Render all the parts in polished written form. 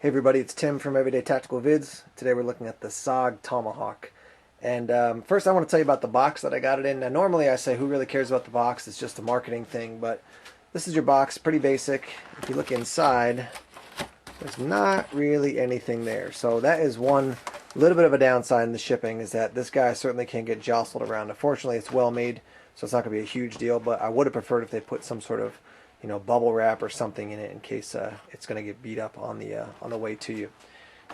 Hey everybody, it's Tim from Everyday Tactical Vids. Today we're looking at the SOG Tomahawk. And first I want to tell you about the box that I got it in. Now normally I say who really cares about the box, it's just a marketing thing, but this is your box, pretty basic. If you look inside, there's not really anything there. So that is one little bit of a downside in the shipping, is that this guy certainly can get jostled around. Unfortunately it's well made, so it's not going to be a huge deal, but I would have preferred if they put some sort of bubble wrap or something in it in case it's going to get beat up on the way to you.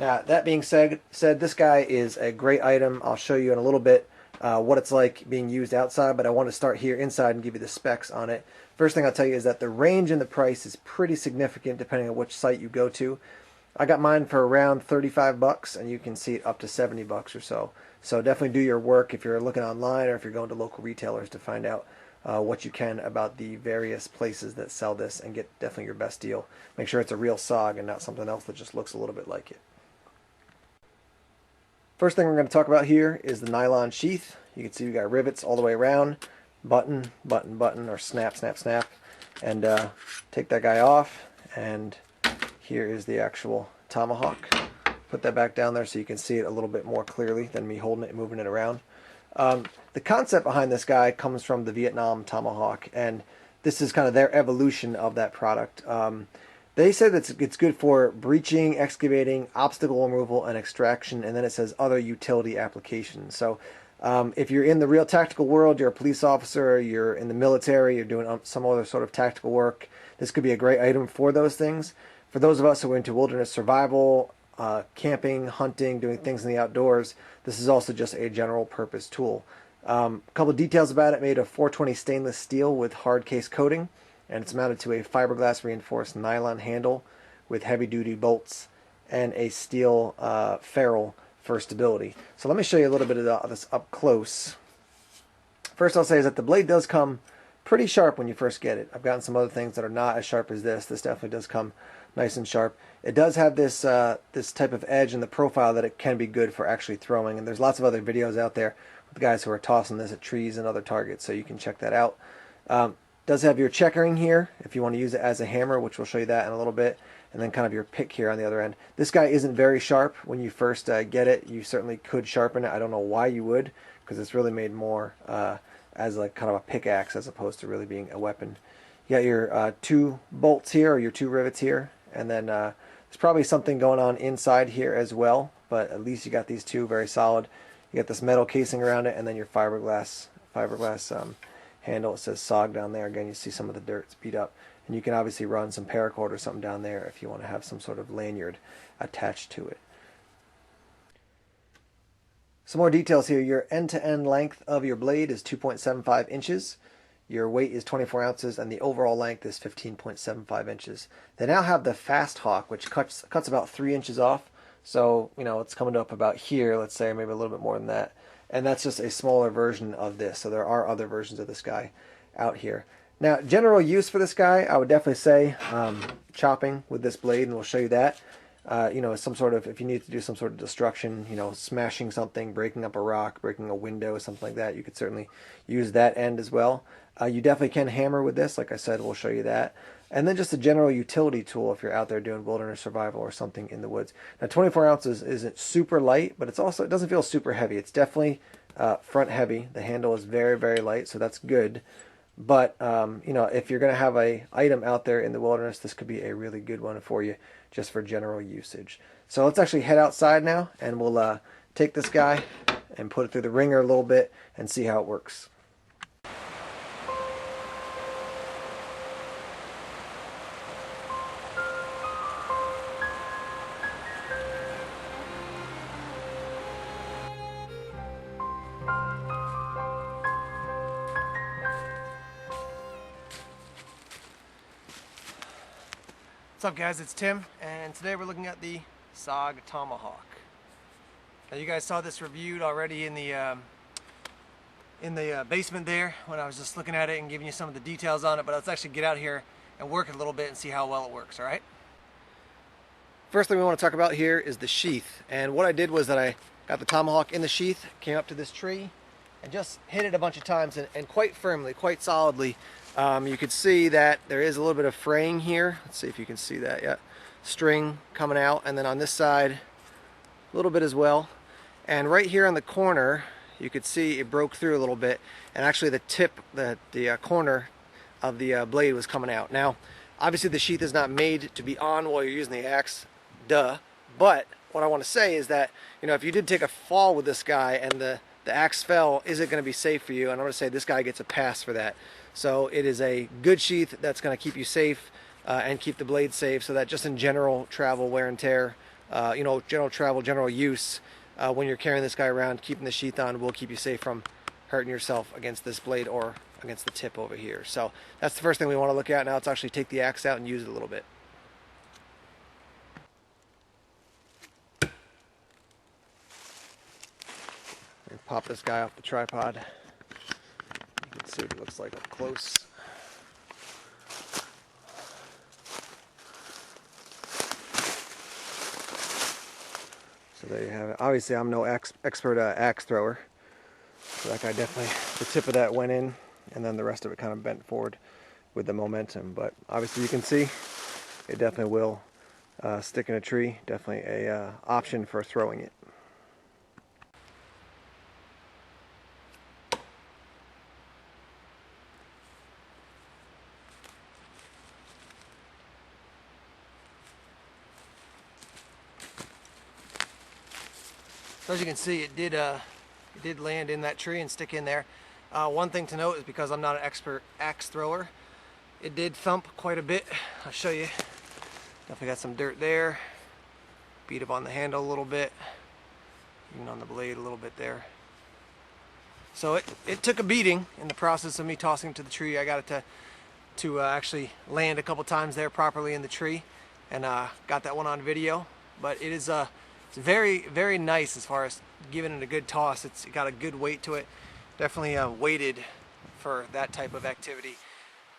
Now, that being said, this guy is a great item. I'll show you in a little bit what it's like being used outside, but I want to start here inside and give you the specs on it. First thing I'll tell you is that the range and the price is pretty significant depending on which site you go to. I got mine for around 35 bucks, and you can see it up to 70 bucks or so. So definitely do your work if you're looking online or if you're going to local retailers to find out what you can about the various places that sell this, and get definitely your best deal. Make sure it's a real SOG and not something else that just looks a little bit like it. First thing we're going to talk about here is the nylon sheath. You can see we got rivets all the way around, button, button, button, or snap, snap, snap, and take that guy off, and here is the actual Tomahawk. Put that back down there so you can see it a little bit more clearly than me holding it and moving it around. The concept behind this guy comes from the Vietnam Tomahawk, and this is kind of their evolution of that product. They say that it's good for breaching, excavating, obstacle removal, and extraction, and then it says other utility applications. So if you're in the real tactical world, you're a police officer, you're in the military, you're doing some other sort of tactical work, this could be a great item for those things. For those of us who are into wilderness survival, camping, hunting, doing things in the outdoors, this is also just a general purpose tool. A couple of details about it: made of 420 stainless steel with hard case coating, and it's mounted to a fiberglass reinforced nylon handle with heavy duty bolts and a steel ferrule for stability. So let me show you a little bit of this up close. First I'll say is that the blade does come pretty sharp when you first get it. I've gotten some other things that are not as sharp as this. This definitely does come nice and sharp. It does have this this type of edge in the profile that it can be good for actually throwing, and there's lots of other videos out there with guys who are tossing this at trees and other targets, so you can check that out. Does have your checkering here if you want to use it as a hammer, which we'll show you that in a little bit, and then kind of your pick here on the other end. This guy isn't very sharp when you first get it. You certainly could sharpen it. I don't know why you would, because it's really made more as like kind of a pickaxe as opposed to really being a weapon. You got your two bolts here, or your two rivets here, and then there's probably something going on inside here as well, but at least you got these two very solid. You got this metal casing around it, and then your fiberglass handle. It says SOG down there. Again, you see some of the dirt's beat up, and you can obviously run some paracord or something down there if you want to have some sort of lanyard attached to it. Some more details here. Your end-to-end length of your blade is 2.75 inches. Your weight is 24 ounces, and the overall length is 15.75 inches. They now have the Fast Hawk, which cuts about 3 inches off. So, it's coming up about here, let's say, maybe a little bit more than that. And that's just a smaller version of this. So there are other versions of this guy out here. Now, general use for this guy, I would definitely say chopping with this blade, and we'll show you that. Some sort of, if you need to do some sort of destruction, smashing something, breaking up a rock, breaking a window, something like that, you could certainly use that end as well. You definitely can hammer with this, like I said, we'll show you that. And then just a general utility tool if you're out there doing wilderness survival or something in the woods. Now 24 ounces isn't super light, but it doesn't feel super heavy. It's definitely front heavy. The handle is very, very light, so that's good. But if you're going to have a item out there in the wilderness, this could be a really good one for you, just for general usage. So let's actually head outside now, and we'll take this guy and put it through the ringer a little bit and see how it works. What's up guys, it's Tim, and today we're looking at the SOG Tomahawk. Now you guys saw this reviewed already in the basement there when I was just looking at it and giving you some of the details on it, but let's actually get out here and work it a little bit and see how well it works, alright? First thing we want to talk about here is the sheath, and what I did was that I got the Tomahawk in the sheath, came up to this tree, and just hit it a bunch of times, and quite firmly, quite solidly. You could see that there is a little bit of fraying here. Let's see if you can see that. Yeah, string coming out, and then on this side a little bit as well. And right here on the corner you could see it broke through a little bit, and actually the tip, the corner of the blade was coming out. Now obviously the sheath is not made to be on while you're using the axe, duh, but what I want to say is that, you know, if you did take a fall with this guy and the axe fell, is it going to be safe for you? And I'm going to say this guy gets a pass for that. So it is a good sheath that's going to keep you safe and keep the blade safe, so that just in general travel wear and tear, you know, general travel, general use, when you're carrying this guy around, keeping the sheath on will keep you safe from hurting yourself against this blade or against the tip over here. So that's the first thing we want to look at. Now let's actually take the axe out and use it a little bit. And pop this guy off the tripod. You can see what it looks like up close. So there you have it. Obviously I'm no expert axe thrower. So that guy definitely, the tip of that went in, and then the rest of it kind of bent forward with the momentum. But obviously you can see it definitely will stick in a tree. Definitely a option for throwing it. So as you can see, it did land in that tree and stick in there. One thing to note is, because I'm not an expert axe thrower, it did thump quite a bit. I'll show you. Definitely got some dirt there. Beat up on the handle a little bit, even on the blade a little bit there. So it took a beating in the process of me tossing it to the tree. I got it to actually land a couple times there properly in the tree, and got that one on video. But it is it's very, very nice as far as giving it a good toss. It's got a good weight to it. Definitely weighted for that type of activity.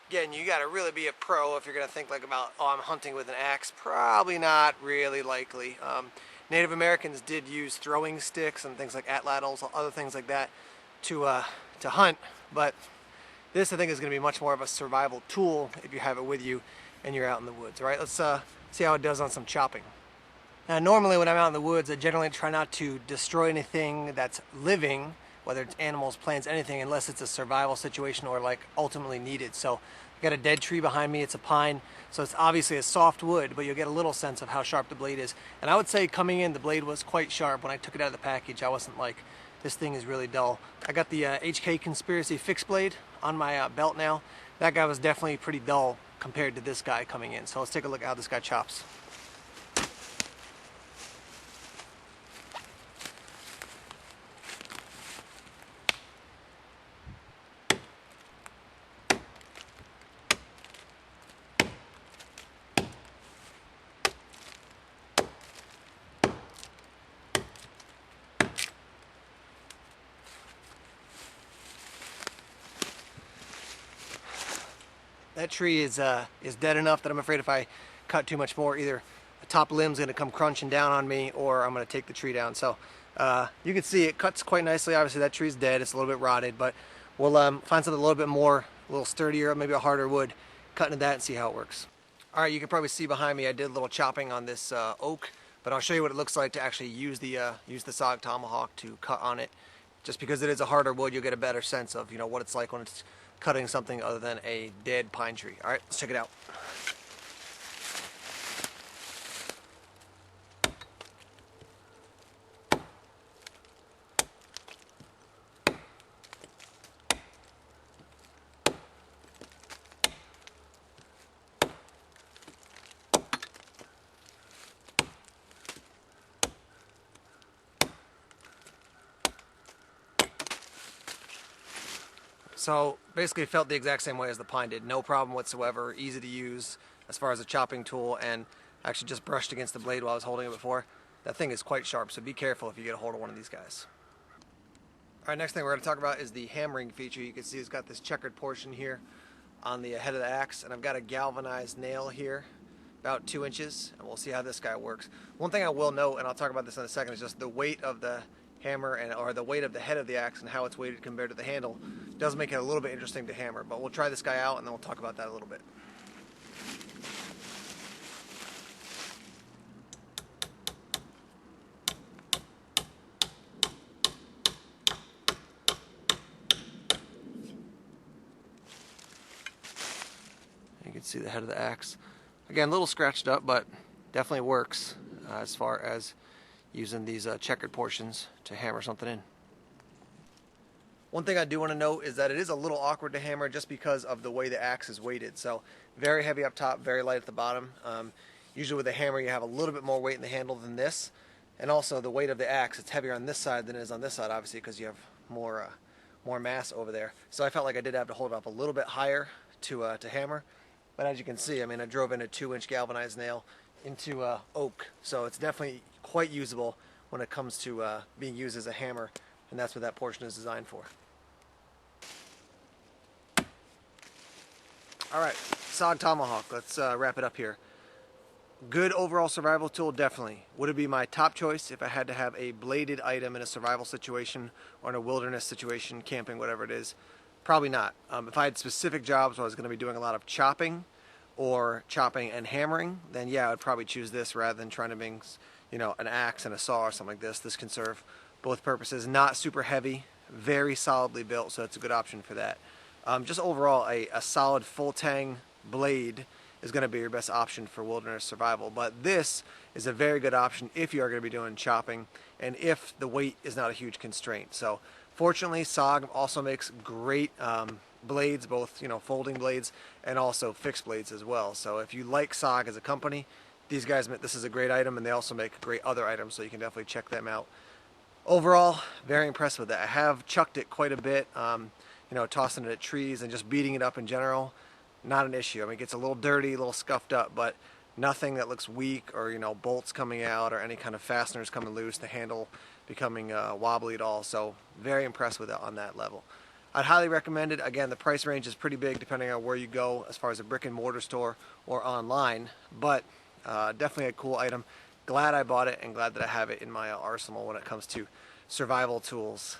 Again, you got to really be a pro if you're going to think like about, oh, I'm hunting with an axe. Probably not really likely. Native Americans did use throwing sticks and things like atlatls, other things like that to hunt. But this, I think, is going to be much more of a survival tool if you have it with you and you're out in the woods. All right, let's see how it does on some chopping. Now, normally when I'm out in the woods, I generally try not to destroy anything that's living, whether it's animals, plants, anything, unless it's a survival situation or like ultimately needed. So I got a dead tree behind me. It's a pine, so it's obviously a soft wood, but you'll get a little sense of how sharp the blade is. And I would say coming in, the blade was quite sharp. When I took it out of the package, I wasn't like, this thing is really dull. I got the HK Conspiracy fixed blade on my belt now. That guy was definitely pretty dull compared to this guy coming in. So let's take a look at how this guy chops. That tree is dead enough that I'm afraid if I cut too much more, either the top limb's going to come crunching down on me, or I'm going to take the tree down. So you can see it cuts quite nicely. Obviously that tree's dead, it's a little bit rotted, but we'll find something a little bit more, a little sturdier, maybe a harder wood, cut into that and see how it works. Alright, you can probably see behind me I did a little chopping on this oak, but I'll show you what it looks like to actually use the SOG Tomahawk to cut on it. Just because it is a harder wood, you'll get a better sense of, you know, what it's like when it's cutting something other than a dead pine tree. All right, let's check it out. So basically it felt the exact same way as the pine did. No problem whatsoever, easy to use as far as a chopping tool, and actually just brushed against the blade while I was holding it before. That thing is quite sharp, so be careful if you get a hold of one of these guys. Alright, next thing we're going to talk about is the hammering feature. You can see it's got this checkered portion here on the head of the axe, and I've got a galvanized nail here, about 2 inches, and we'll see how this guy works. One thing I will note, and I'll talk about this in a second, is just the weight of the hammer or the weight of the head of the axe and how it's weighted compared to the handle does make it a little bit interesting to hammer. But we'll try this guy out and then we'll talk about that a little bit. see the head of the axe. Again, a little scratched up, but definitely works as far as using these checkered portions to hammer something in. One thing I do want to note is that it is a little awkward to hammer just because of the way the axe is weighted. So very heavy up top, very light at the bottom. Usually with a hammer you have a little bit more weight in the handle than this. And also the weight of the axe, it's heavier on this side than it is on this side, obviously, because you have more mass over there. So I felt like I did have to hold it up a little bit higher to hammer. But as you can see, I mean, I drove in a 2-inch galvanized nail into oak. So it's definitely quite usable when it comes to being used as a hammer. And that's what that portion is designed for. Alright, SOG Tomahawk. Let's wrap it up here. Good overall survival tool, definitely. Would it be my top choice if I had to have a bladed item in a survival situation or in a wilderness situation, camping, whatever it is? Probably not. If I had specific jobs where I was going to be doing a lot of chopping or chopping and hammering, then yeah, I would probably choose this rather than trying to bring, you know, an axe and a saw or something like this. This can serve both purposes. Not super heavy, very solidly built, so it's a good option for that. Just overall, a solid full tang blade is going to be your best option for wilderness survival. But this is a very good option if you are going to be doing chopping and if the weight is not a huge constraint. So fortunately, SOG also makes great blades, both, you know, folding blades and also fixed blades as well. So if you like SOG as a company, these guys, this is a great item, and they also make great other items, so you can definitely check them out. Overall, very impressed with that. I have chucked it quite a bit, you know, tossing it at trees and just beating it up in general. Not an issue. I mean, it gets a little dirty, a little scuffed up, but nothing that looks weak or, you know, bolts coming out or any kind of fasteners coming loose, the handle becoming wobbly at all. So very impressed with it on that level. I'd highly recommend it. Again, the price range is pretty big depending on where you go as far as a brick and mortar store or online, but definitely a cool item. Glad I bought it and glad that I have it in my arsenal when it comes to survival tools.